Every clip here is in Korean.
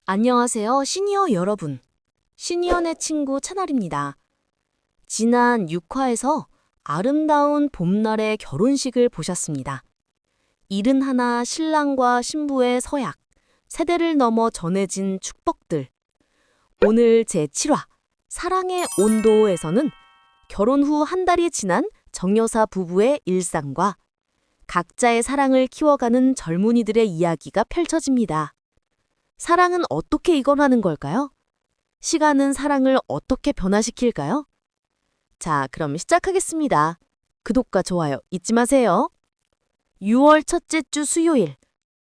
안녕하세요, 시니어 여러분. 시니어네 친구 차날입니다. 지난 6화에서 아름다운 봄날의 결혼식을 보셨습니다. 71 신랑과 신부의 서약, 세대를 넘어 전해진 축복들. 오늘 제7화, 사랑의 온도에서는 결혼 후 한 달이 지난 정여사 부부의 일상과 각자의 사랑을 키워가는 젊은이들의 이야기가 펼쳐집니다. 사랑은 어떻게 익어가는 걸까요? 시간은 사랑을 어떻게 변화시킬까요? 자, 그럼 시작하겠습니다. 구독과 좋아요 잊지 마세요. 6월 첫째 주 수요일.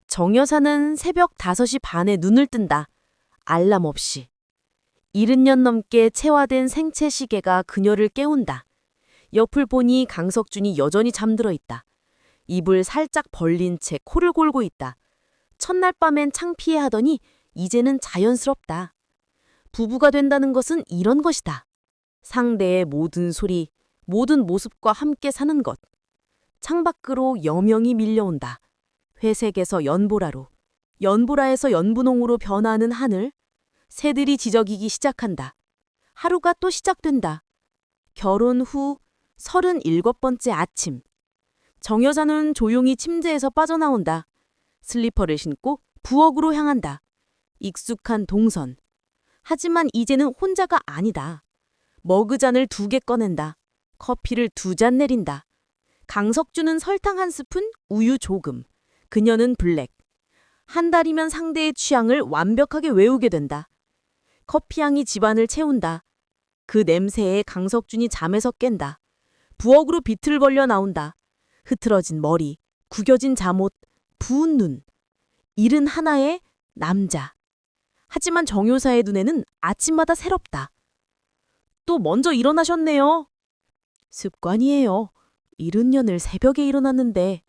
정여사는 새벽 5시 반에 눈을 뜬다. 알람 없이. 70년 넘게 체화된 생체 시계가 그녀를 깨운다. 옆을 보니 강석준이 여전히 잠들어 있다. 입을 살짝 벌린 채 코를 골고 있다. 첫날 밤엔 창피해하더니 이제는 자연스럽다. 부부가 된다는 것은 이런 것이다. 상대의 모든 소리, 모든 모습과 함께 사는 것. 창밖으로 여명이 밀려온다. 회색에서 연보라로, 연보라에서 연분홍으로 변하는 하늘. 새들이 지저귀기 시작한다. 하루가 또 시작된다. 결혼 후 37번째 아침. 정여자는 조용히 침대에서 빠져나온다. 슬리퍼를 신고 부엌으로 향한다. 익숙한 동선. 하지만 이제는 혼자가 아니다. 머그잔을 2개 꺼낸다. 커피를 2잔 내린다. 강석주는 설탕 1스푼, 우유 조금. 그녀는 블랙. 한 달이면 상대의 취향을 완벽하게 외우게 된다. 커피향이 집안을 채운다. 그 냄새에 강석준이 잠에서 깬다. 부엌으로 비틀거려 나온다. 흐트러진 머리, 구겨진 잠옷, 부은 눈. 71의 남자. 하지만 정효사의 눈에는 아침마다 새롭다. 또 먼저 일어나셨네요. 습관이에요. 70년을 새벽에 일어났는데.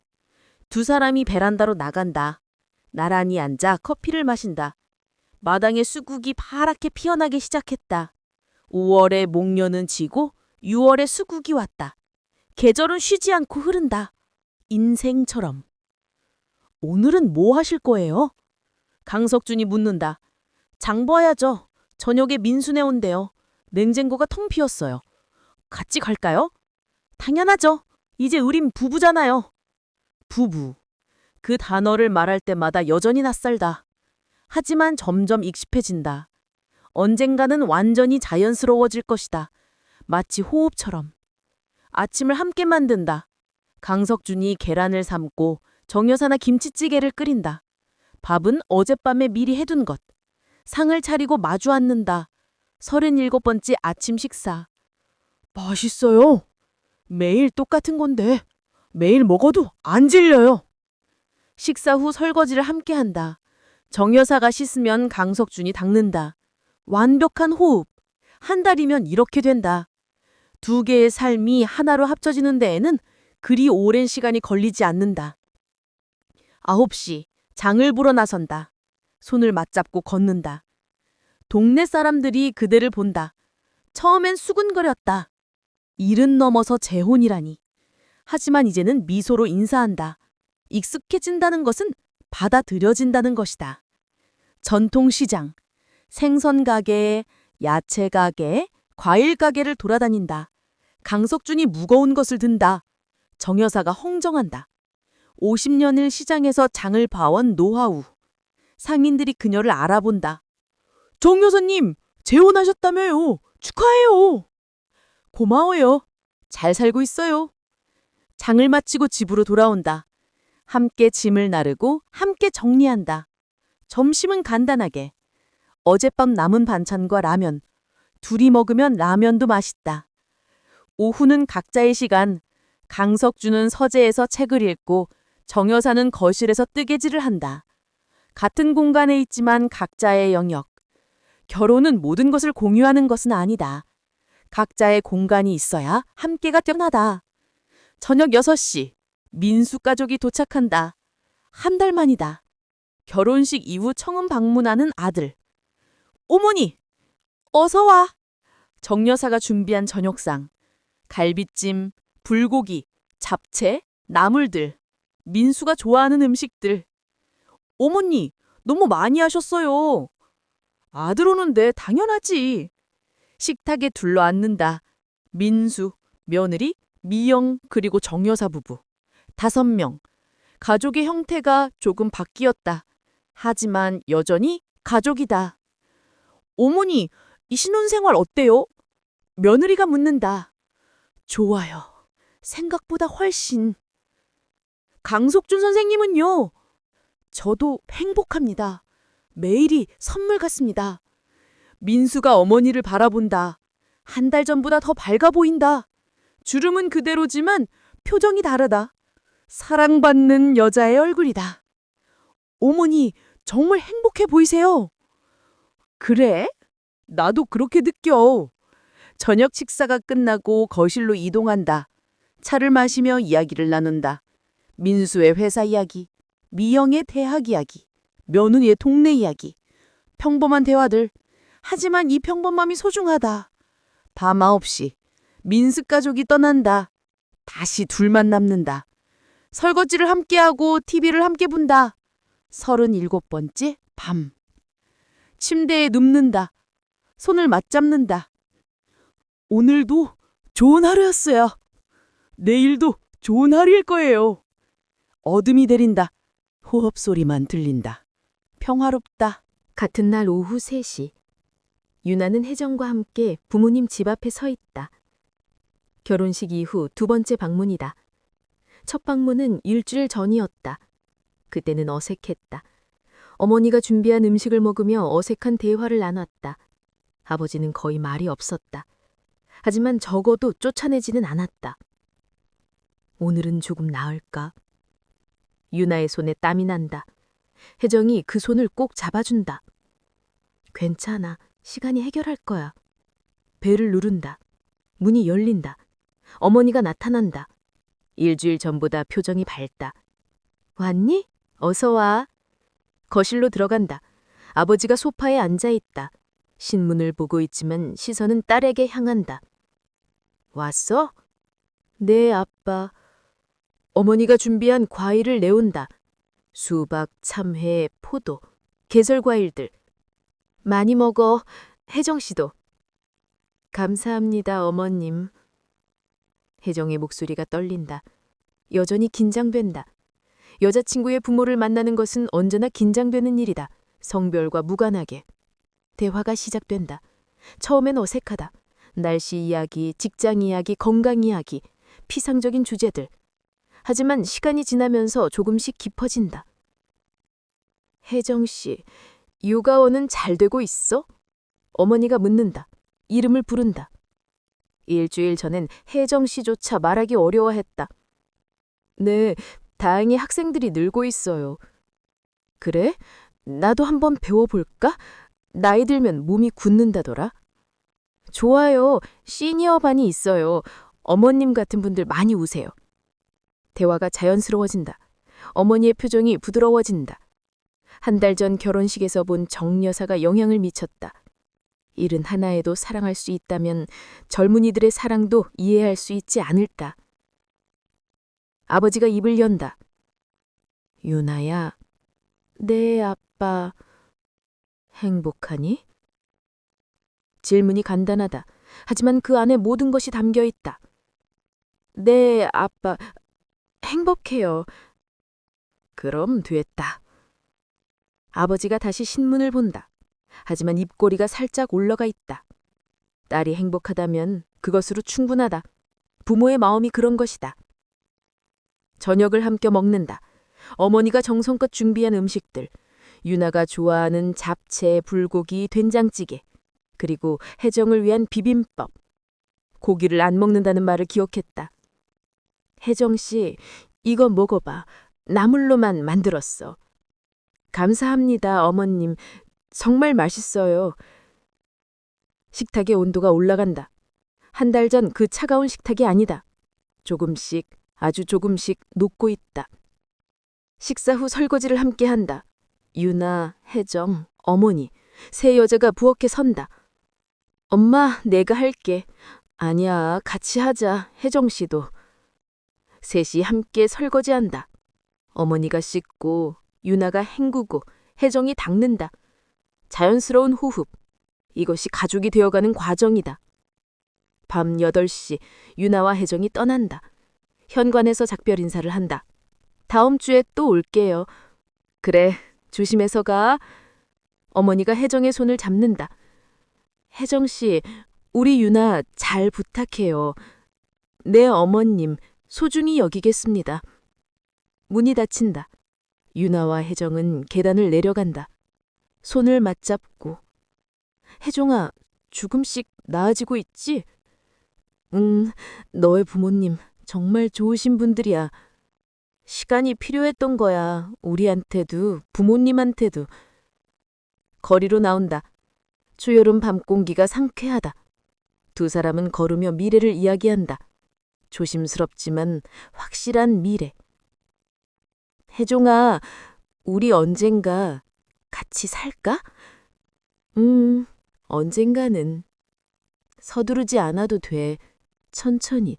두 사람이 베란다로 나간다. 나란히 앉아 커피를 마신다. 마당에 수국이 파랗게 피어나기 시작했다. 5월에 목련은 지고 6월에 수국이 왔다. 계절은 쉬지 않고 흐른다. 인생처럼. 오늘은 뭐 하실 거예요? 강석준이 묻는다. 장 봐야죠. 저녁에 민수네 온대요. 냉장고가 텅 비었어요. 같이 갈까요? 당연하죠. 이제 우린 부부잖아요. 부부. 그 단어를 말할 때마다 여전히 낯설다. 하지만 점점 익숙해진다. 언젠가는 완전히 자연스러워질 것이다. 마치 호흡처럼. 아침을 함께 만든다. 강석준이 계란을 삶고 정여사나 김치찌개를 끓인다. 밥은 어젯밤에 미리 해둔 것. 상을 차리고 마주 앉는다. 37번째 아침 식사. 맛있어요. 매일 똑같은 건데 매일 먹어도 안 질려요. 식사 후 설거지를 함께 한다. 정여사가 씻으면 강석준이 닦는다. 완벽한 호흡. 한 달이면 이렇게 된다. 2개의 삶이 하나로 합쳐지는 데에는 그리 오랜 시간이 걸리지 않는다. 9시. 장을 보러 나선다. 손을 맞잡고 걷는다. 동네 사람들이 그대를 본다. 처음엔 수근거렸다. 70 넘어서 재혼이라니. 하지만 이제는 미소로 인사한다. 익숙해진다는 것은 받아들여진다는 것이다. 전통시장, 생선가게, 야채가게, 과일가게를 돌아다닌다. 강석준이 무거운 것을 든다. 정여사가 홍정한다. 50년을 시장에서 장을 봐온 노하우. 상인들이 그녀를 알아본다. 정 여사님, 재혼하셨다며요. 축하해요. 고마워요. 잘 살고 있어요. 장을 마치고 집으로 돌아온다. 함께 짐을 나르고 함께 정리한다. 점심은 간단하게. 어젯밤 남은 반찬과 라면. 둘이 먹으면 라면도 맛있다. 오후는 각자의 시간. 강석주는 서재에서 책을 읽고 정여사는 거실에서 뜨개질을 한다. 같은 공간에 있지만 각자의 영역. 결혼은 모든 것을 공유하는 것은 아니다. 각자의 공간이 있어야 함께가 뛰어나다. 저녁 6시. 민수 가족이 도착한다. 한 달 만이다. 결혼식 이후 청음 방문하는 아들. 어머니, 어서 와. 정여사가 준비한 저녁상. 갈비찜, 불고기, 잡채, 나물들. 민수가 좋아하는 음식들. 어머니, 너무 많이 하셨어요. 아들 오는데 당연하지. 식탁에 둘러앉는다. 민수, 며느리, 미영 그리고 정 여사 부부. 5명. 가족의 형태가 조금 바뀌었다. 하지만 여전히 가족이다. 어머니, 이 신혼생활 어때요? 며느리가 묻는다. 좋아요. 생각보다 훨씬. 강석준 선생님은요? 저도 행복합니다. 매일이 선물 같습니다. 민수가 어머니를 바라본다. 1달 전보다 더 밝아 보인다. 주름은 그대로지만 표정이 다르다. 사랑받는 여자의 얼굴이다. 어머니, 정말 행복해 보이세요. 그래? 나도 그렇게 느껴. 저녁 식사가 끝나고 거실로 이동한다. 차를 마시며 이야기를 나눈다. 민수의 회사 이야기, 미영의 대학 이야기, 며느리의 동네 이야기. 평범한 대화들. 하지만 이 평범함이 소중하다. 밤 9시, 민수 가족이 떠난다. 다시 둘만 남는다. 설거지를 함께하고 TV를 함께 본다. 37번째 밤. 침대에 눕는다. 손을 맞잡는다. 오늘도 좋은 하루였어요. 내일도 좋은 하루일 거예요. 어둠이 내린다. 호흡 소리만 들린다. 평화롭다. 같은 날 오후 3시. 유나는 혜정과 함께 부모님 집 앞에 서 있다. 결혼식 이후 2번째 방문이다. 첫 방문은 일주일 전이었다. 그때는 어색했다. 어머니가 준비한 음식을 먹으며 어색한 대화를 나눴다. 아버지는 거의 말이 없었다. 하지만 적어도 쫓아내지는 않았다. 오늘은 조금 나을까? 유나의 손에 땀이 난다. 혜정이 그 손을 꼭 잡아준다. 괜찮아. 시간이 해결할 거야. 벨을 누른다. 문이 열린다. 어머니가 나타난다. 일주일 전보다 표정이 밝다. 왔니? 어서 와. 거실로 들어간다. 아버지가 소파에 앉아 있다. 신문을 보고 있지만 시선은 딸에게 향한다. 왔어? 네, 아빠. 어머니가 준비한 과일을 내온다. 수박, 참외, 포도, 계절 과일들. 많이 먹어. 혜정 씨도. 감사합니다, 어머님. 혜정의 목소리가 떨린다. 여전히 긴장된다. 여자친구의 부모를 만나는 것은 언제나 긴장되는 일이다. 성별과 무관하게. 대화가 시작된다. 처음엔 어색하다. 날씨 이야기, 직장 이야기, 건강 이야기, 피상적인 주제들. 하지만 시간이 지나면서 조금씩 깊어진다. 혜정 씨, 육아원은 잘 되고 있어? 어머니가 묻는다. 이름을 부른다. 일주일 전엔 혜정 씨조차 말하기 어려워했다. 네, 다행히 학생들이 늘고 있어요. 그래? 나도 한번 배워볼까? 나이 들면 몸이 굳는다더라. 좋아요. 시니어 반이 있어요. 어머님 같은 분들 많이 우세요. 대화가 자연스러워진다. 어머니의 표정이 부드러워진다. 1달 전 결혼식에서 본 정 여사가 영향을 미쳤다. 일은 하나에도 사랑할 수 있다면 젊은이들의 사랑도 이해할 수 있지 않을까. 아버지가 입을 연다. 유나야. 네, 아빠. 행복하니? 질문이 간단하다. 하지만 그 안에 모든 것이 담겨 있다. 네, 아빠. 행복해요. 그럼 됐다. 아버지가 다시 신문을 본다. 하지만 입꼬리가 살짝 올라가 있다. 딸이 행복하다면 그것으로 충분하다. 부모의 마음이 그런 것이다. 저녁을 함께 먹는다. 어머니가 정성껏 준비한 음식들. 유나가 좋아하는 잡채, 불고기, 된장찌개. 그리고 혜정을 위한 비빔밥. 고기를 안 먹는다는 말을 기억했다. 혜정 씨, 이거 먹어봐. 나물로만 만들었어. 감사합니다, 어머님. 정말 맛있어요. 식탁의 온도가 올라간다. 1달 전 그 차가운 식탁이 아니다. 조금씩, 아주 조금씩 녹고 있다. 식사 후 설거지를 함께 한다. 유나, 혜정, 어머니, 세 여자가 부엌에 선다. 엄마, 내가 할게. 아니야, 같이 하자, 혜정 씨도. 셋이 함께 설거지한다. 어머니가 씻고, 유나가 헹구고, 혜정이 닦는다. 자연스러운 호흡. 이것이 가족이 되어가는 과정이다. 밤 8시 유나와 혜정이 떠난다. 현관에서 작별 인사를 한다. 다음 주에 또 올게요. 그래, 조심해서 가. 어머니가 혜정의 손을 잡는다. 혜정 씨, 우리 유나 잘 부탁해요. 네, 어머님, 소중히 여기겠습니다. 문이 닫힌다. 유나와 혜정은 계단을 내려간다. 손을 맞잡고. 혜정아, 조금씩 나아지고 있지? 너의 부모님 정말 좋으신 분들이야. 시간이 필요했던 거야. 우리한테도 부모님한테도. 거리로 나온다. 초여름 밤 공기가 상쾌하다. 두 사람은 걸으며 미래를 이야기한다. 조심스럽지만 확실한 미래. 혜종아, 우리 언젠가 같이 살까? 언젠가는. 서두르지 않아도 돼. 천천히.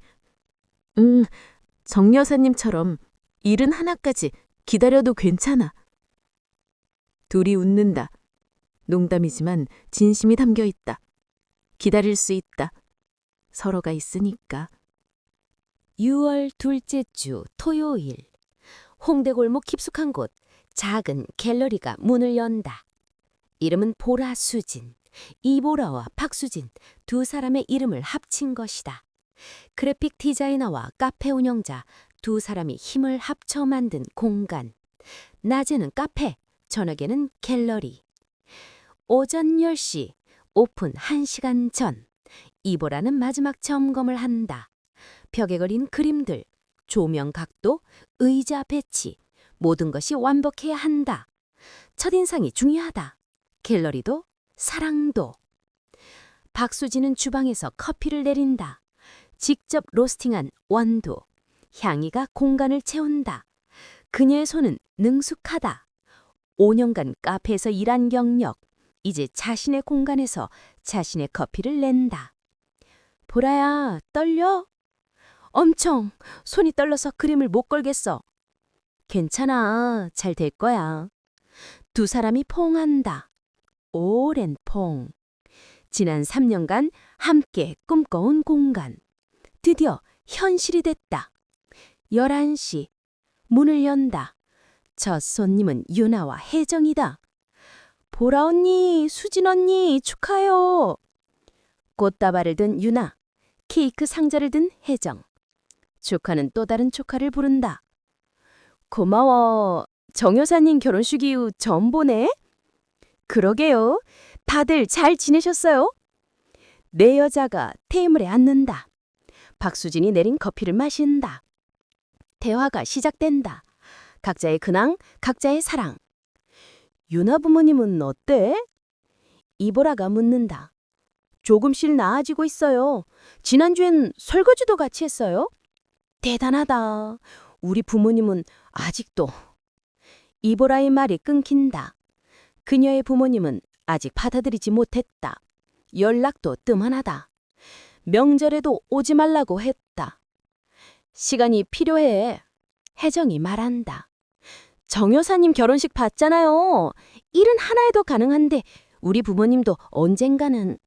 정 여사님처럼 71까지 기다려도 괜찮아. 둘이 웃는다. 농담이지만 진심이 담겨 있다. 기다릴 수 있다. 서로가 있으니까. 6월 둘째 주 토요일. 홍대골목 깊숙한 곳 작은 갤러리가 문을 연다. 이름은 보라 수진. 이보라와 박수진 두 사람의 이름을 합친 것이다. 그래픽 디자이너와 카페 운영자 두 사람이 힘을 합쳐 만든 공간. 낮에는 카페, 저녁에는 갤러리. 오전 10시, 오픈 1시간 전. 이보라는 마지막 점검을 한다. 벽에 그린 그림들, 조명 각도, 의자 배치, 모든 것이 완벽해야 한다. 첫인상이 중요하다. 갤러리도 사랑도. 박수진은 주방에서 커피를 내린다. 직접 로스팅한 원두. 향이가 공간을 채운다. 그녀의 손은 능숙하다. 5년간 카페에서 일한 경력. 이제 자신의 공간에서 자신의 커피를 낸다. 보라야, 떨려? 엄청. 손이 떨려서 그림을 못 걸겠어. 괜찮아. 잘 될 거야. 두 사람이 포옹한다. 오랜 포옹. 지난 3년간 함께 꿈꿔온 공간. 드디어 현실이 됐다. 11시. 문을 연다. 첫 손님은 유나와 혜정이다. 보라 언니, 수진 언니 축하해요. 꽃다발을 든 유나, 케이크 상자를 든 혜정. 조카는 또 다른 조카를 부른다. 고마워. 정 여사님 결혼식 이후 처음 보네. 그러게요. 다들 잘 지내셨어요? 내 여자가 테이블에 앉는다. 박수진이 내린 커피를 마신다. 대화가 시작된다. 각자의 근황, 각자의 사랑. 유나 부모님은 어때? 이보라가 묻는다. 조금씩 나아지고 있어요. 지난주엔 설거지도 같이 했어요. 대단하다. 우리 부모님은 아직도. 이보라의 말이 끊긴다. 그녀의 부모님은 아직 받아들이지 못했다. 연락도 뜸하나다. 명절에도 오지 말라고 했다. 시간이 필요해. 혜정이 말한다. 정 여사님 결혼식 봤잖아요. 일은 하나에도 가능한데 우리 부모님도 언젠가는.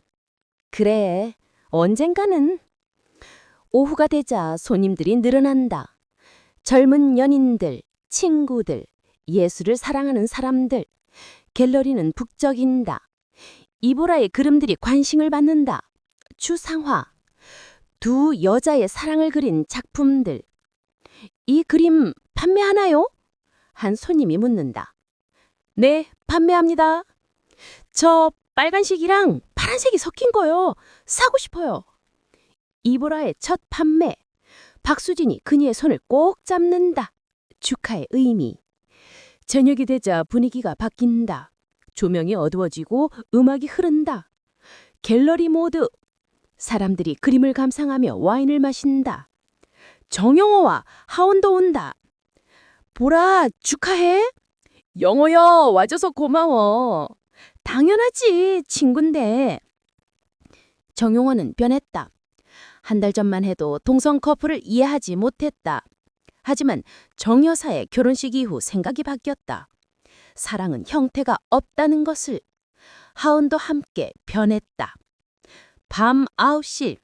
그래, 언젠가는. 오후가 되자 손님들이 늘어난다. 젊은 연인들, 친구들, 예술을 사랑하는 사람들. 갤러리는 북적인다. 이보라의 그림들이 관심을 받는다. 추상화. 두 여자의 사랑을 그린 작품들. 이 그림 판매하나요? 한 손님이 묻는다. 네, 판매합니다. 저 빨간색이랑 파란색이 섞인 거요. 사고 싶어요. 이보라의 첫 판매. 박수진이 그녀의 손을 꼭 잡는다. 축하의 의미. 저녁이 되자 분위기가 바뀐다. 조명이 어두워지고 음악이 흐른다. 갤러리 모드. 사람들이 그림을 감상하며 와인을 마신다. 정영호와 하원도 온다. 보라, 축하해. 영호여, 와줘서 고마워. 당연하지, 친군데. 정용호는 변했다. 한 달 전만 해도 동성 커플을 이해하지 못했다. 하지만 정 여사의 결혼식 이후 생각이 바뀌었다. 사랑은 형태가 없다는 것을. 하은도 함께 변했다. 밤 9시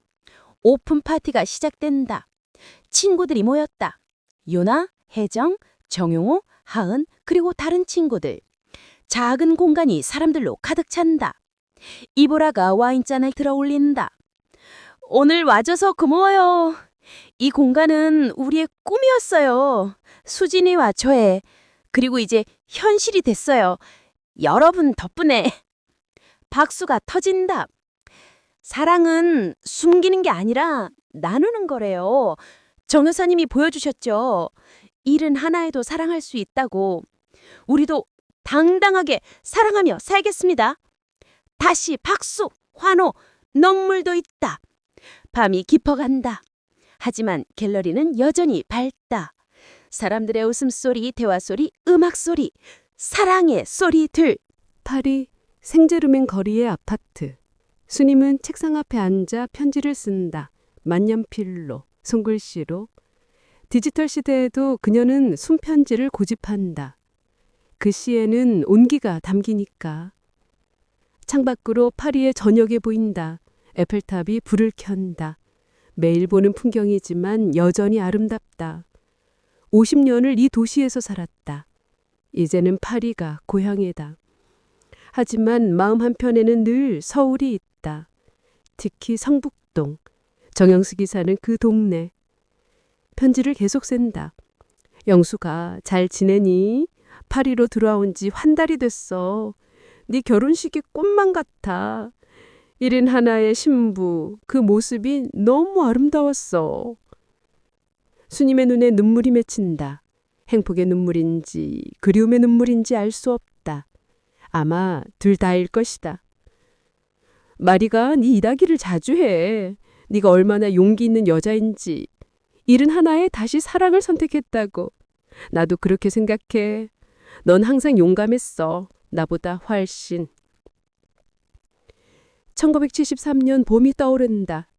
오픈 파티가 시작된다. 친구들이 모였다. 유나, 혜정, 정용호, 하은 그리고 다른 친구들. 작은 공간이 사람들로 가득 찬다. 이보라가 와인잔을 들어 올린다. 오늘 와줘서 고마워요. 이 공간은 우리의 꿈이었어요. 수진이와 저의 그리고 이제 현실이 됐어요. 여러분 덕분에. 박수가 터진다. 사랑은 숨기는 게 아니라 나누는 거래요. 정 여사님이 보여주셨죠. 일은 하나에도 사랑할 수 있다고. 우리도 당당하게 사랑하며 살겠습니다. 다시 박수, 환호, 눈물도 있다. 밤이 깊어간다. 하지만 갤러리는 여전히 밝다. 사람들의 웃음소리, 대화소리, 음악소리, 사랑의 소리들. 파리 생제르맹 거리의 아파트. 수님은 책상 앞에 앉아 편지를 쓴다. 만년필로, 손글씨로. 디지털 시대에도 그녀는 손편지를 고집한다. 그 시에는 온기가 담기니까. 창밖으로 파리의 저녁에 보인다. 에펠탑이 불을 켠다. 매일 보는 풍경이지만 여전히 아름답다. 50년을 이 도시에서 살았다. 이제는 파리가 고향이다. 하지만 마음 한편에는 늘 서울이 있다. 특히 성북동, 정영숙이 사는 그 동네. 편지를 계속 쓴다. 영수가 잘 지내니? 파리로 들어온 지 한 달이 됐어. 네 결혼식이 꿈만 같아. 1인 하나의 신부, 그 모습이 너무 아름다웠어. 수님의 눈에 눈물이 맺힌다. 행복의 눈물인지 그리움의 눈물인지 알 수 없다. 아마 둘 다일 것이다. 마리가 네 일하기를 자주 해. 네가 얼마나 용기 있는 여자인지. 일은 하나에 다시 사랑을 선택했다고. 나도 그렇게 생각해. 넌 항상 용감했어. 나보다 훨씬. 1973년 봄이 떠오른다.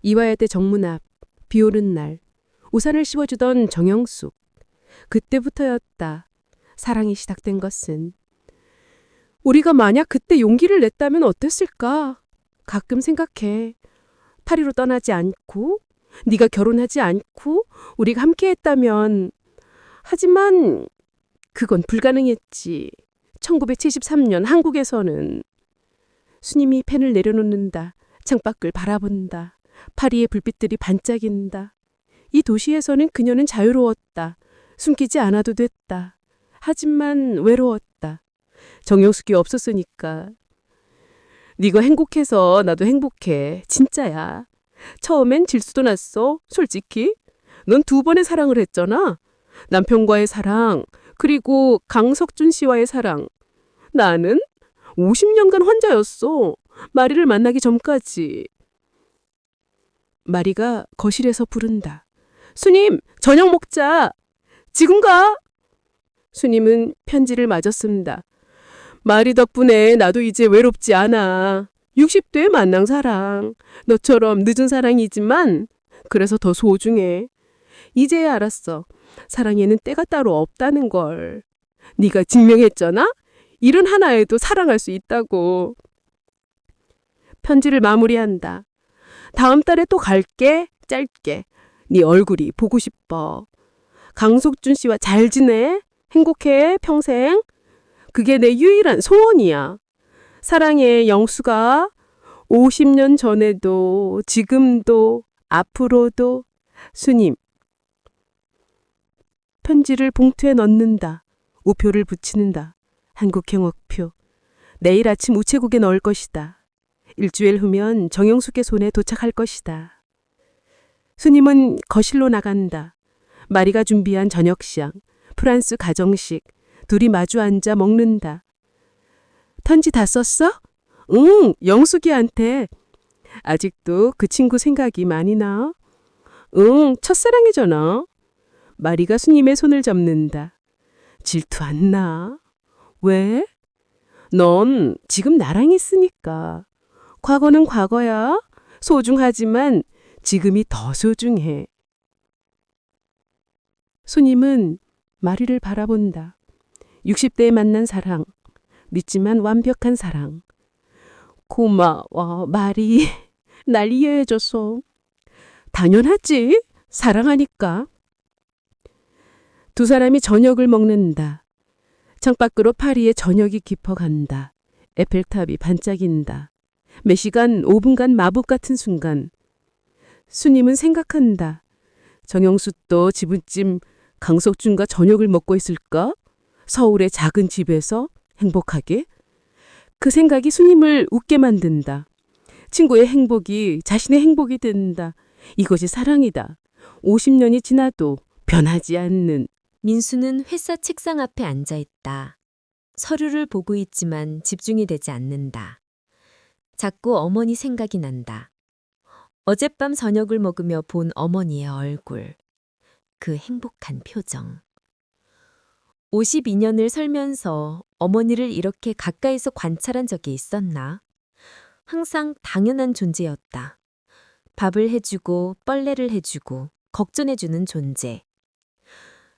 이화여대 정문 앞, 비 오는 날. 우산을 씌워주던 정영숙. 그때부터였다. 사랑이 시작된 것은. 우리가 만약 그때 용기를 냈다면 어땠을까? 가끔 생각해. 파리로 떠나지 않고, 네가 결혼하지 않고, 우리가 함께했다면. 하지만 그건 불가능했지. 1973년 한국에서는. 수님이 펜을 내려놓는다. 창밖을 바라본다. 파리의 불빛들이 반짝인다. 이 도시에서는 그녀는 자유로웠다. 숨기지 않아도 됐다. 하지만 외로웠다. 정영숙이 없었으니까. 네가 행복해서 나도 행복해. 진짜야. 처음엔 질수도 났어. 솔직히. 넌 2번의 사랑을 했잖아. 남편과의 사랑, 그리고 강석준 씨와의 사랑. 나는 50년간 혼자였어. 마리를 만나기 전까지. 마리가 거실에서 부른다. 수님, 저녁 먹자. 지금 가. 수님은 편지를 마저 씁니다. 마리 덕분에 나도 이제 외롭지 않아. 60대에 만난 사랑. 너처럼 늦은 사랑이지만 그래서 더 소중해. 이제야 알았어. 사랑에는 때가 따로 없다는 걸. 네가 증명했잖아. 일은 하나에도 사랑할 수 있다고. 편지를 마무리한다. 다음 달에 또 갈게. 짧게. 네 얼굴이 보고 싶어. 강석준 씨와 잘 지내. 행복해. 평생. 그게 내 유일한 소원이야. 사랑해, 영수가. 50년 전에도 지금도 앞으로도. 수님. 편지를 봉투에 넣는다. 우표를 붙이는다. 한국행 우표. 내일 아침 우체국에 넣을 것이다. 일주일 후면 정영숙의 손에 도착할 것이다. 수님은 거실로 나간다. 마리가 준비한 저녁상, 프랑스 가정식, 둘이 마주 앉아 먹는다. 편지 다 썼어? 응, 영숙이한테. 아직도 그 친구 생각이 많이 나? 응, 첫사랑이잖아. 마리가 수님의 손을 잡는다. 질투 안 나? 왜? 넌 지금 나랑 있으니까. 과거는 과거야. 소중하지만 지금이 더 소중해. 수님은 마리를 바라본다. 60대에 만난 사랑. 믿지만 완벽한 사랑. 고마워, 말이. 날 이해해줘서. 당연하지. 사랑하니까. 두 사람이 저녁을 먹는다. 창밖으로 파리의 저녁이 깊어간다. 에펠탑이 반짝인다. 몇 시간, 5분간 마법 같은 순간. 수님은 생각한다. 정영숙도 지금쯤 강석준과 저녁을 먹고 있을까? 서울의 작은 집에서 행복하게? 그 생각이 수님을 웃게 만든다. 친구의 행복이 자신의 행복이 된다. 이것이 사랑이다. 50년이 지나도 변하지 않는. 민수는 회사 책상 앞에 앉아 있다. 서류를 보고 있지만 집중이 되지 않는다. 자꾸 어머니 생각이 난다. 어젯밤 저녁을 먹으며 본 어머니의 얼굴. 그 행복한 표정. 52년을 살면서 어머니를 이렇게 가까이서 관찰한 적이 있었나? 항상 당연한 존재였다. 밥을 해주고 빨래를 해주고 걱정해주는 존재.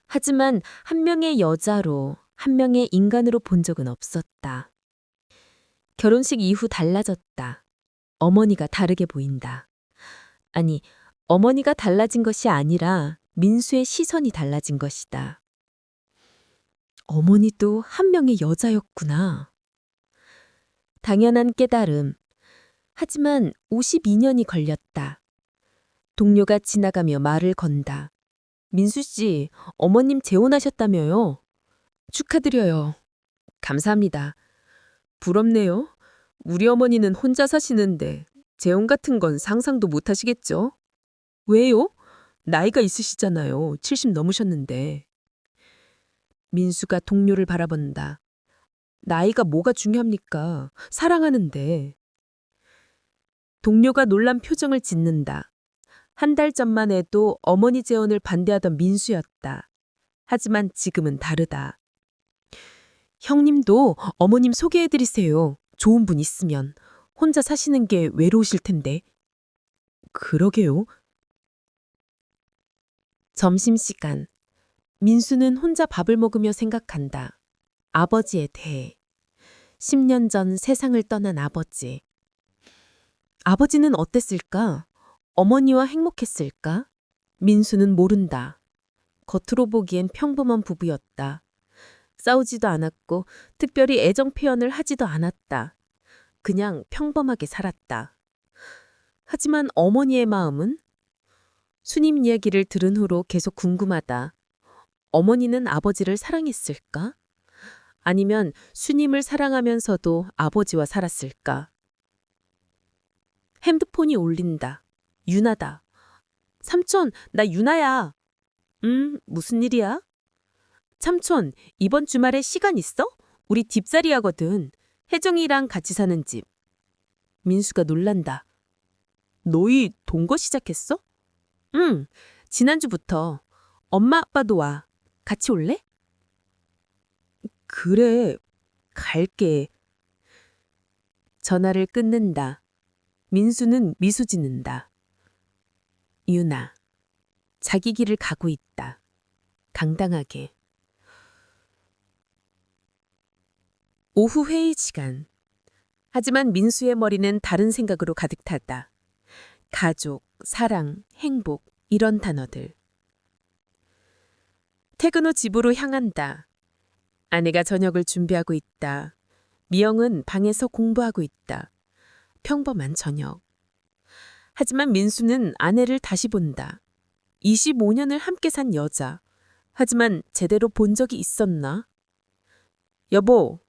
하지만 한 명의 여자로, 한 명의 인간으로 본 적은 없었다. 결혼식 이후 달라졌다. 어머니가 다르게 보인다. 아니, 어머니가 달라진 것이 아니라 민수의 시선이 달라진 것이다. 어머니도 한 명의 여자였구나. 당연한 깨달음. 하지만 52년이 걸렸다. 동료가 지나가며 말을 건다. 민수 씨, 어머님 재혼하셨다며요? 축하드려요. 감사합니다. 부럽네요. 우리 어머니는 혼자 사시는데 재혼 같은 건 상상도 못 하시겠죠? 왜요? 나이가 있으시잖아요. 70 넘으셨는데. 민수가 동료를 바라본다. 나이가 뭐가 중요합니까? 사랑하는데. 동료가 놀란 표정을 짓는다. 한 달 전만 해도 어머니 재혼을 반대하던 민수였다. 하지만 지금은 다르다. 형님도 어머님 소개해드리세요. 좋은 분 있으면. 혼자 사시는 게 외로우실 텐데. 그러게요. 점심시간. 민수는 혼자 밥을 먹으며 생각한다. 아버지에 대해. 10년 전 세상을 떠난 아버지. 아버지는 어땠을까? 어머니와 행복했을까? 민수는 모른다. 겉으로 보기엔 평범한 부부였다. 싸우지도 않았고 특별히 애정 표현을 하지도 않았다. 그냥 평범하게 살았다. 하지만 어머니의 마음은? 수님 이야기를 들은 후로 계속 궁금하다. 어머니는 아버지를 사랑했을까? 아니면 수님을 사랑하면서도 아버지와 살았을까? 핸드폰이 울린다. 유나다. 삼촌, 나 유나야. 무슨 일이야? 삼촌, 이번 주말에 시간 있어? 우리 뒷자리 하거든. 혜정이랑 같이 사는 집. 민수가 놀란다. 너희 동거 시작했어? 응, 지난주부터. 엄마 아빠도 와. 같이 올래? 그래, 갈게. 전화를 끊는다. 민수는 미소 짓는다. 유나, 자기 길을 가고 있다. 당당하게. 오후 회의 시간. 하지만 민수의 머리는 다른 생각으로 가득 탔다. 가족, 사랑, 행복, 이런 단어들. 퇴근 후 집으로 향한다. 아내가 저녁을 준비하고 있다. 미영은 방에서 공부하고 있다. 평범한 저녁. 하지만 민수는 아내를 다시 본다. 25년을 함께 산 여자. 하지만 제대로 본 적이 있었나? 여보,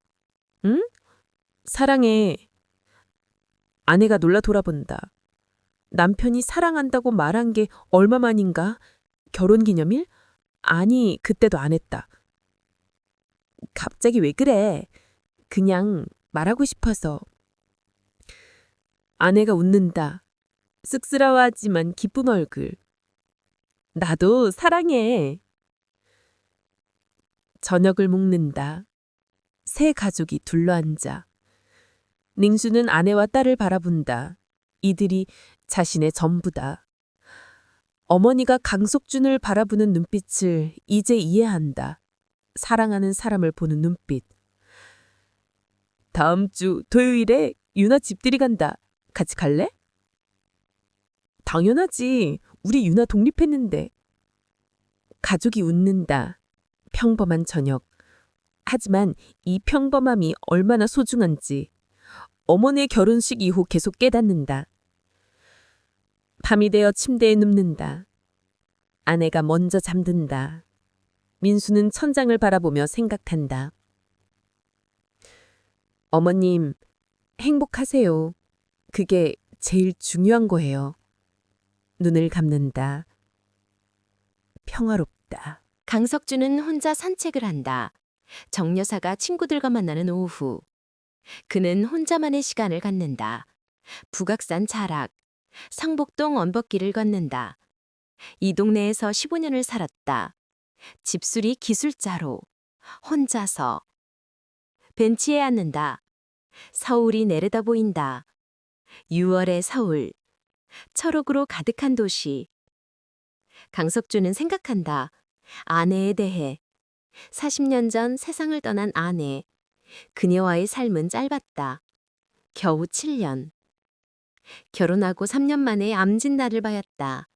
응? 사랑해. 아내가 놀라 돌아본다. 남편이 사랑한다고 말한 게 얼마만인가? 결혼기념일? 아니, 그때도 안 했다. 갑자기 왜 그래? 그냥 말하고 싶어서. 아내가 웃는다. 쑥스러워하지만 기쁜 얼굴. 나도 사랑해. 저녁을 먹는다. 새 가족이 둘러앉아. 닝수는 아내와 딸을 바라본다. 이들이 자신의 전부다. 어머니가 강석준을 바라보는 눈빛을 이제 이해한다. 사랑하는 사람을 보는 눈빛. 다음 주 토요일에 유나 집들이 간다. 같이 갈래? 당연하지. 우리 유나 독립했는데. 가족이 웃는다. 평범한 저녁. 하지만 이 평범함이 얼마나 소중한지 어머니의 결혼식 이후 계속 깨닫는다. 밤이 되어 침대에 눕는다. 아내가 먼저 잠든다. 민수는 천장을 바라보며 생각한다. 어머님, 행복하세요. 그게 제일 중요한 거예요. 눈을 감는다. 평화롭다. 강석준은 혼자 산책을 한다. 정 여사가 친구들과 만나는 오후. 그는 혼자만의 시간을 갖는다. 북악산 자락, 상복동 언덕길을 걷는다. 이 동네에서 15년을 살았다. 집수리 기술자로 혼자서 벤치에 앉는다. 서울이 내려다 보인다. 6월의 서울, 철옥으로 가득한 도시. 강석준은 생각한다. 아내에 대해. 40년 전 세상을 떠난 아내. 그녀와의 삶은 짧았다. 겨우 7년. 결혼하고 3년 만에 암 진단을 받았다.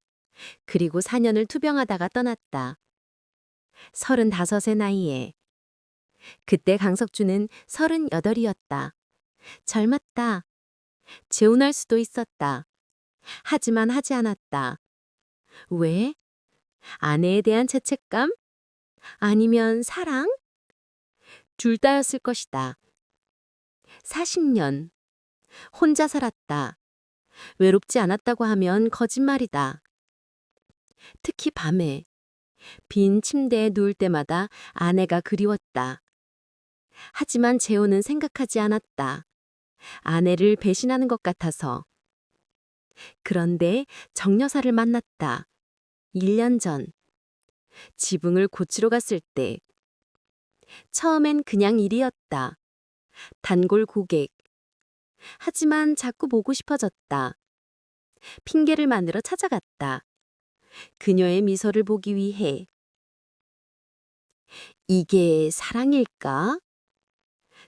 그리고 4년을 투병하다가 떠났다. 35의 나이에. 그때 강석준은 38이었다. 젊었다. 재혼할 수도 있었다. 하지만 하지 않았다. 왜? 아내에 대한 죄책감? 아니면 사랑? 둘 다였을 것이다. 40년. 혼자 살았다. 외롭지 않았다고 하면 거짓말이다. 특히 밤에 빈 침대에 누울 때마다 아내가 그리웠다. 하지만 재혼은 생각하지 않았다. 아내를 배신하는 것 같아서. 그런데 정 여사를 만났다. 1년 전. 지붕을 고치러 갔을 때. 처음엔 그냥 일이었다. 단골 고객. 하지만 자꾸 보고 싶어졌다. 핑계를 만들어 찾아갔다. 그녀의 미소를 보기 위해. 이게 사랑일까?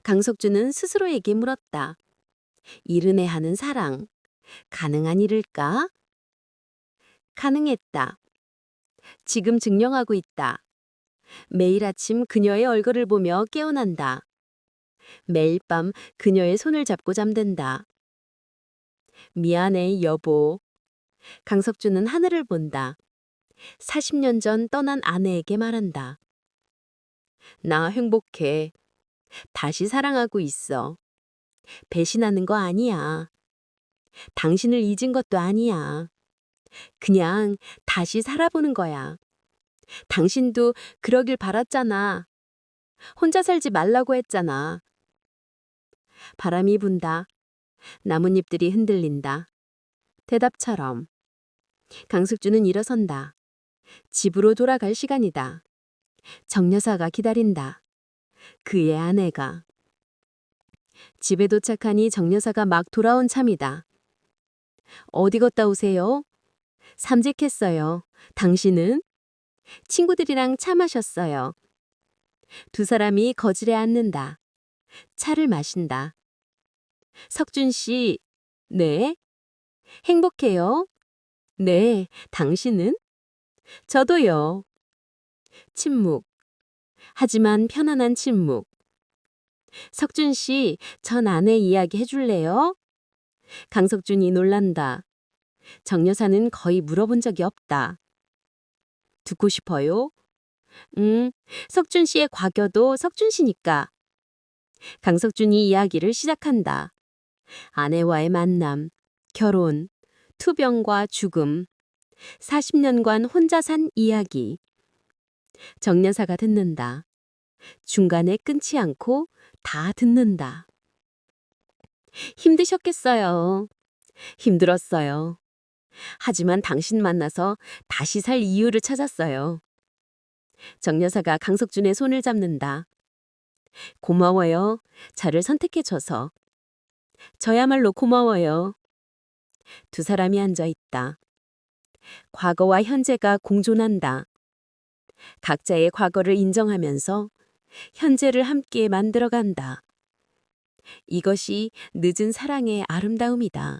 강석준은 스스로에게 물었다. 이른애 하는 사랑, 가능한 일일까? 가능했다. 지금 증명하고 있다. 매일 아침 그녀의 얼굴을 보며 깨어난다. 매일 밤 그녀의 손을 잡고 잠든다. 미안해, 여보. 강석준은 하늘을 본다. 40년 전 떠난 아내에게 말한다. 나 행복해. 다시 사랑하고 있어. 배신하는 거 아니야. 당신을 잊은 것도 아니야. 그냥 다시 살아보는 거야. 당신도 그러길 바랐잖아. 혼자 살지 말라고 했잖아. 바람이 분다. 나뭇잎들이 흔들린다. 대답처럼. 강석준은 일어선다. 집으로 돌아갈 시간이다. 정 여사가 기다린다. 그의 아내가. 집에 도착하니 정 여사가 막 돌아온 참이다. 어디 갔다 오세요? 삼직했어요. 당신은? 친구들이랑 차 마셨어요. 두 사람이 거실에 앉는다. 차를 마신다. 석준 씨, 네. 행복해요? 네. 당신은? 저도요. 침묵. 하지만 편안한 침묵. 석준 씨, 전 아내 이야기 해줄래요? 강석준이 놀란다. 정 여사는 거의 물어본 적이 없다. 듣고 싶어요? 석준 씨의 과거도 석준 씨니까. 강석준이 이야기를 시작한다. 아내와의 만남, 결혼, 투병과 죽음, 40년간 혼자 산 이야기. 정 여사가 듣는다. 중간에 끊지 않고 다 듣는다. 힘드셨겠어요. 힘들었어요. 하지만 당신 만나서 다시 살 이유를 찾았어요. 정 여사가 강석준의 손을 잡는다. 고마워요. 저를 선택해줘서. 저야말로 고마워요. 두 사람이 앉아 있다. 과거와 현재가 공존한다. 각자의 과거를 인정하면서 현재를 함께 만들어간다. 이것이 늦은 사랑의 아름다움이다.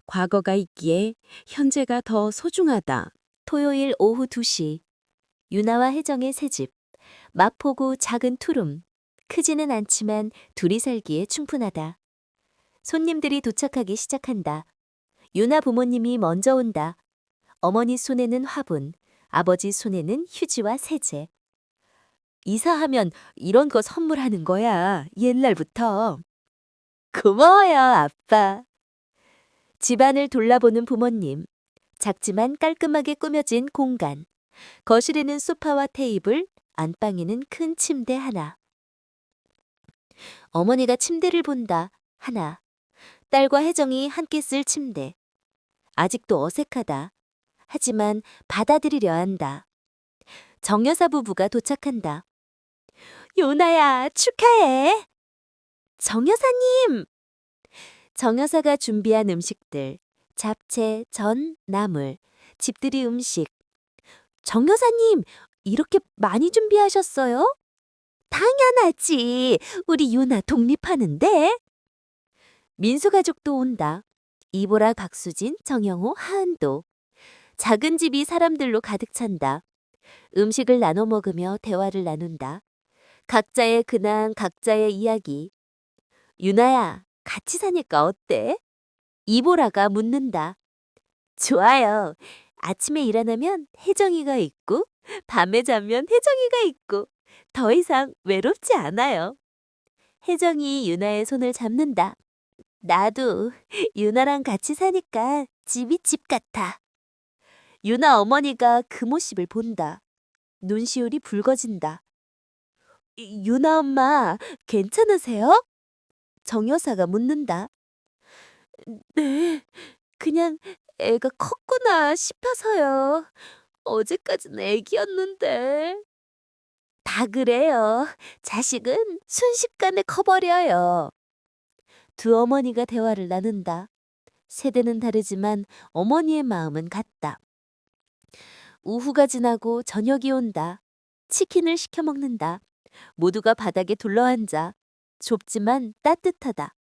과거가 있기에 현재가 더 소중하다. 토요일 오후 2시. 유나와 혜정의 새집. 마포구 작은 투룸. 크지는 않지만 둘이 살기에 충분하다. 손님들이 도착하기 시작한다. 유나 부모님이 먼저 온다. 어머니 손에는 화분, 아버지 손에는 휴지와 세제. 이사하면 이런 거 선물하는 거야, 옛날부터. 고마워요, 아빠. 집안을 돌아보는 부모님. 작지만 깔끔하게 꾸며진 공간. 거실에는 소파와 테이블, 안방에는 큰 침대 하나. 어머니가 침대를 본다. 하나. 딸과 혜정이 함께 쓸 침대. 아직도 어색하다. 하지만 받아들이려 한다. 정여사 부부가 도착한다. 요나야, 축하해. 정여사님! 정여사가 준비한 음식들. 잡채, 전, 나물, 집들이 음식. 정여사님, 이렇게 많이 준비하셨어요? 당연하지. 우리 유나 독립하는데. 민수 가족도 온다. 이보라, 박수진, 정영호, 하은도. 작은 집이 사람들로 가득 찬다. 음식을 나눠 먹으며 대화를 나눈다. 각자의 근황, 각자의 이야기. 유나야, 같이 사니까 어때? 이보라가 묻는다. 좋아요. 아침에 일어나면 혜정이가 있고, 밤에 자면 혜정이가 있고, 더 이상 외롭지 않아요. 혜정이 유나의 손을 잡는다. 나도 유나랑 같이 사니까 집이 집 같아. 유나 어머니가 그 모습을 본다. 눈시울이 붉어진다. 유나 엄마, 괜찮으세요? 정여사가 묻는다. 네, 그냥 애가 컸구나 싶어서요. 어제까지는 애기였는데. 다 그래요. 자식은 순식간에 커버려요. 두 어머니가 대화를 나눈다. 세대는 다르지만 어머니의 마음은 같다. 오후가 지나고 저녁이 온다. 치킨을 시켜 먹는다. 모두가 바닥에 둘러앉아. 좁지만 따뜻하다.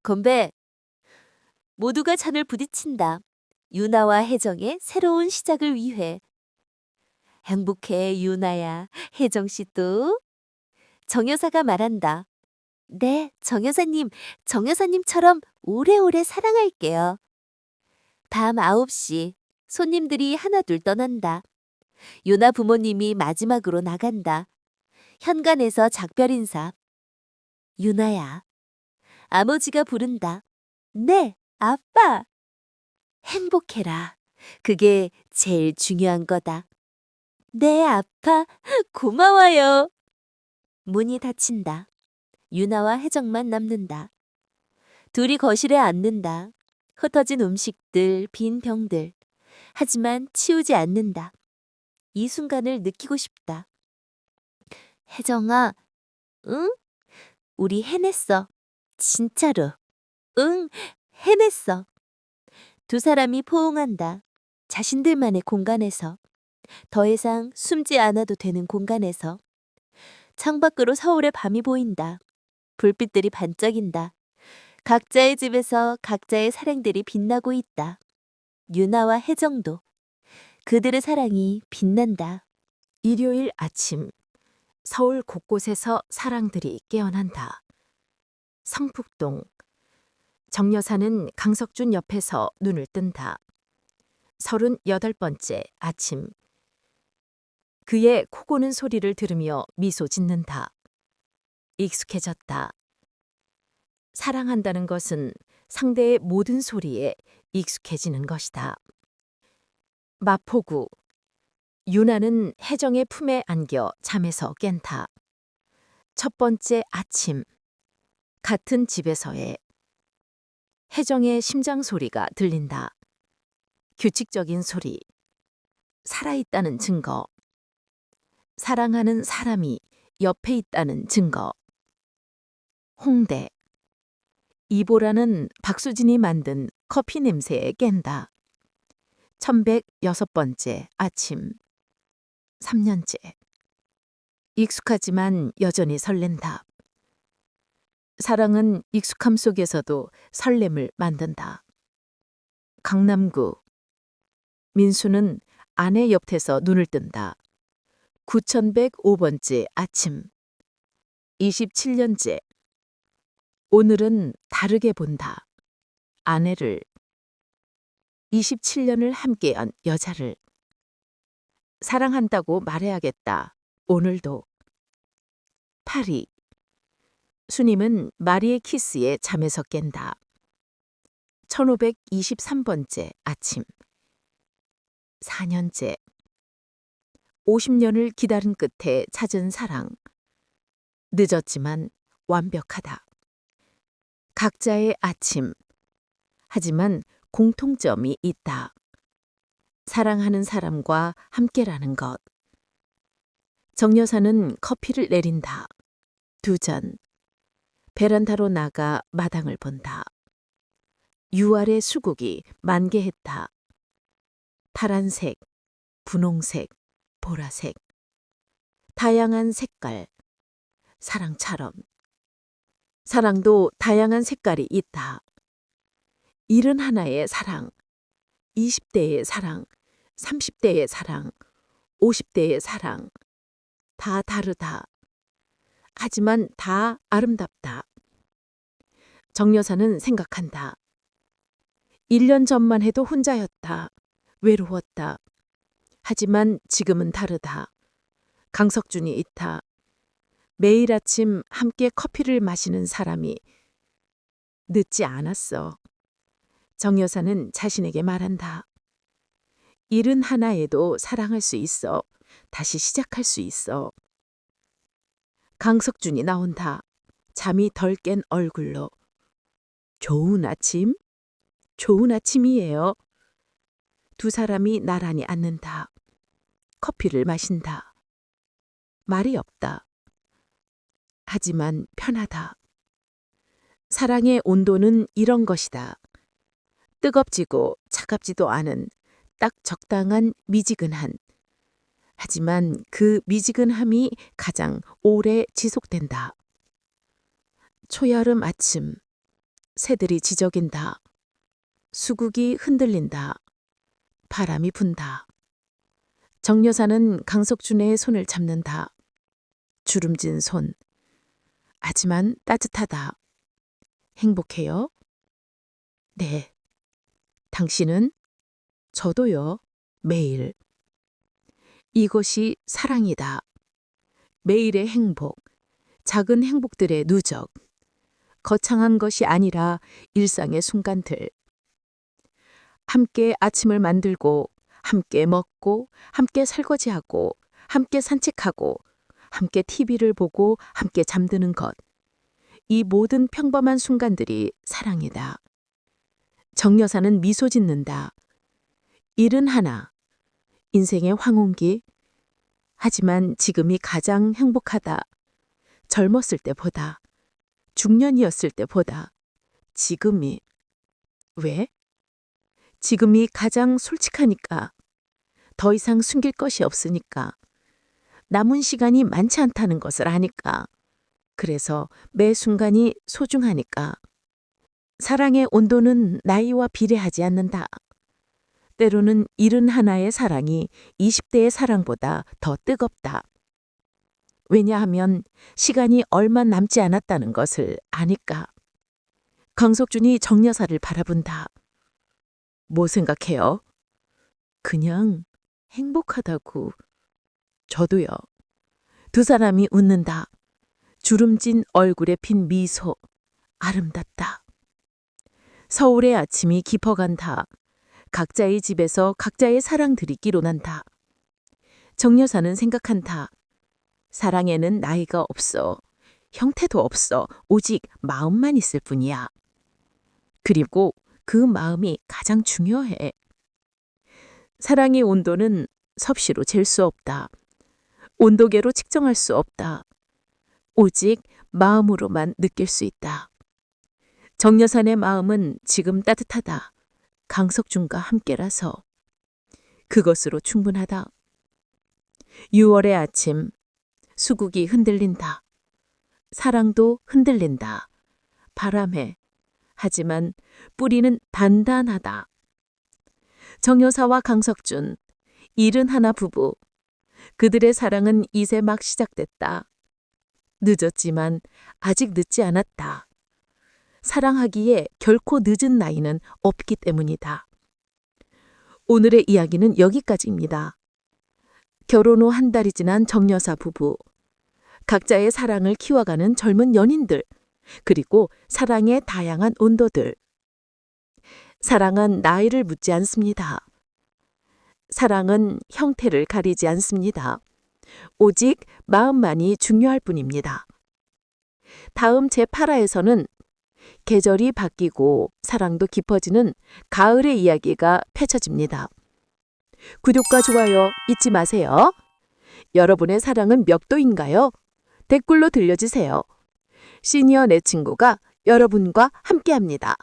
건배. 모두가 잔을 부딪힌다. 유나와 혜정의 새로운 시작을 위해. 행복해, 유나야. 혜정 씨도. 정여사가 말한다. 네, 정여사님. 정여사님처럼 오래오래 사랑할게요. 밤 9시. 손님들이 하나둘 떠난다. 유나 부모님이 마지막으로 나간다. 현관에서 작별 인사. 유나야. 아버지가 부른다. 네, 아빠. 행복해라. 그게 제일 중요한 거다. 네, 아빠. 고마워요. 문이 닫힌다. 유나와 혜정만 남는다. 둘이 거실에 앉는다. 흩어진 음식들, 빈 병들. 하지만 치우지 않는다. 이 순간을 느끼고 싶다. 혜정아, 응? 우리 해냈어. 진짜로. 응, 해냈어. 두 사람이 포옹한다. 자신들만의 공간에서. 더 이상 숨지 않아도 되는 공간에서. 창밖으로 서울의 밤이 보인다. 불빛들이 반짝인다. 각자의 집에서 각자의 사랑들이 빛나고 있다. 유나와 혜정도. 그들의 사랑이 빛난다. 일요일 아침. 서울 곳곳에서 사랑들이 깨어난다. 성북동. 정여사는 강석준 옆에서 눈을 뜬다. 38번째 아침. 그의 코 고는 소리를 들으며 미소 짓는다. 익숙해졌다. 사랑한다는 것은 상대의 모든 소리에 익숙해지는 것이다. 마포구. 유나는 혜정의 품에 안겨 잠에서 깬다. 첫 번째 아침. 같은 집에서의 혜정의 심장 소리가 들린다. 규칙적인 소리. 살아있다는 증거. 사랑하는 사람이 옆에 있다는 증거. 홍대. 이보라는 박수진이 만든 커피 냄새에 깬다. 1106번째 아침. 3년째. 익숙하지만 여전히 설렌다. 사랑은 익숙함 속에서도 설렘을 만든다. 강남구. 민수는 아내 옆에서 눈을 뜬다. 9105번째 아침. 27년째. 오늘은 다르게 본다. 아내를. 27년을 함께한 여자를. 사랑한다고 말해야겠다. 오늘도. 파리. 수님은 마리의 키스에 잠에서 깬다. 1523번째 아침. 4년째. 50년을 기다린 끝에 찾은 사랑. 늦었지만 완벽하다. 각자의 아침. 하지만 공통점이 있다. 사랑하는 사람과 함께라는 것. 정 여사는 커피를 내린다. 2잔. 베란다로 나가 마당을 본다. 6월의 수국이 만개했다. 파란색, 분홍색, 보라색. 다양한 색깔. 사랑처럼. 사랑도 다양한 색깔이 있다. 71의 사랑, 20대의 사랑, 30대의 사랑, 50대의 사랑. 다 다르다. 하지만 다 아름답다. 정 여사는 생각한다. 1년 전만 해도 혼자였다. 외로웠다. 하지만 지금은 다르다. 강석준이 있다. 매일 아침 함께 커피를 마시는 사람이. 늦지 않았어. 정 여사는 자신에게 말한다. 71에도 사랑할 수 있어. 다시 시작할 수 있어. 강석준이 나온다. 잠이 덜 깬 얼굴로. 좋은 아침? 좋은 아침이에요. 두 사람이 나란히 앉는다. 커피를 마신다. 말이 없다. 하지만 편하다. 사랑의 온도는 이런 것이다. 뜨겁지고 차갑지도 않은 딱 적당한 미지근한. 하지만 그 미지근함이 가장 오래 지속된다. 초여름 아침. 새들이 지저긴다. 수국이 흔들린다. 바람이 분다. 정 여사는 강석준의 손을 잡는다. 주름진 손. 하지만 따뜻하다. 행복해요? 네. 당신은? 저도요. 매일. 이것이 사랑이다. 매일의 행복, 작은 행복들의 누적. 거창한 것이 아니라 일상의 순간들. 함께 아침을 만들고, 함께 먹고, 함께 설거지하고, 함께 산책하고, 함께 TV를 보고, 함께 잠드는 것. 이 모든 평범한 순간들이 사랑이다. 정 여사는 미소 짓는다. 71. 인생의 황혼기. 하지만 지금이 가장 행복하다. 젊었을 때보다. 중년이었을 때보다. 지금이. 왜? 지금이 가장 솔직하니까. 더 이상 숨길 것이 없으니까. 남은 시간이 많지 않다는 것을 아니까. 그래서 매 순간이 소중하니까. 사랑의 온도는 나이와 비례하지 않는다. 때로는 71의 사랑이 20대의 사랑보다 더 뜨겁다. 왜냐하면 시간이 얼마 남지 않았다는 것을 아니까. 강석준이 정 여사를 바라본다. 뭐 생각해요? 그냥 행복하다고. 저도요. 두 사람이 웃는다. 주름진 얼굴에 핀 미소. 아름답다. 서울의 아침이 깊어간다. 각자의 집에서 각자의 사랑들이 끼로난다. 정 여사는 생각한다. 사랑에는 나이가 없어. 형태도 없어. 오직 마음만 있을 뿐이야. 그리고 그 마음이 가장 중요해. 사랑의 온도는 섭씨로 잴 수 없다. 온도계로 측정할 수 없다. 오직 마음으로만 느낄 수 있다. 정 여사의 마음은 지금 따뜻하다. 강석준과 함께라서. 그것으로 충분하다. 6월의 아침. 수국이 흔들린다. 사랑도 흔들린다. 바람해. 하지만 뿌리는 단단하다. 정여사와 강석준, 71 부부. 그들의 사랑은 이제 막 시작됐다. 늦었지만 아직 늦지 않았다. 사랑하기에 결코 늦은 나이는 없기 때문이다. 오늘의 이야기는 여기까지입니다. 결혼 후 한 달이 지난 정여사 부부, 각자의 사랑을 키워가는 젊은 연인들, 그리고 사랑의 다양한 온도들. 사랑은 나이를 묻지 않습니다. 사랑은 형태를 가리지 않습니다. 오직 마음만이 중요할 뿐입니다. 다음 제8화에서는 계절이 바뀌고 사랑도 깊어지는 가을의 이야기가 펼쳐집니다. 구독과 좋아요 잊지 마세요. 여러분의 사랑은 몇 도인가요? 댓글로 들려주세요. 시니어 내 친구가 여러분과 함께합니다.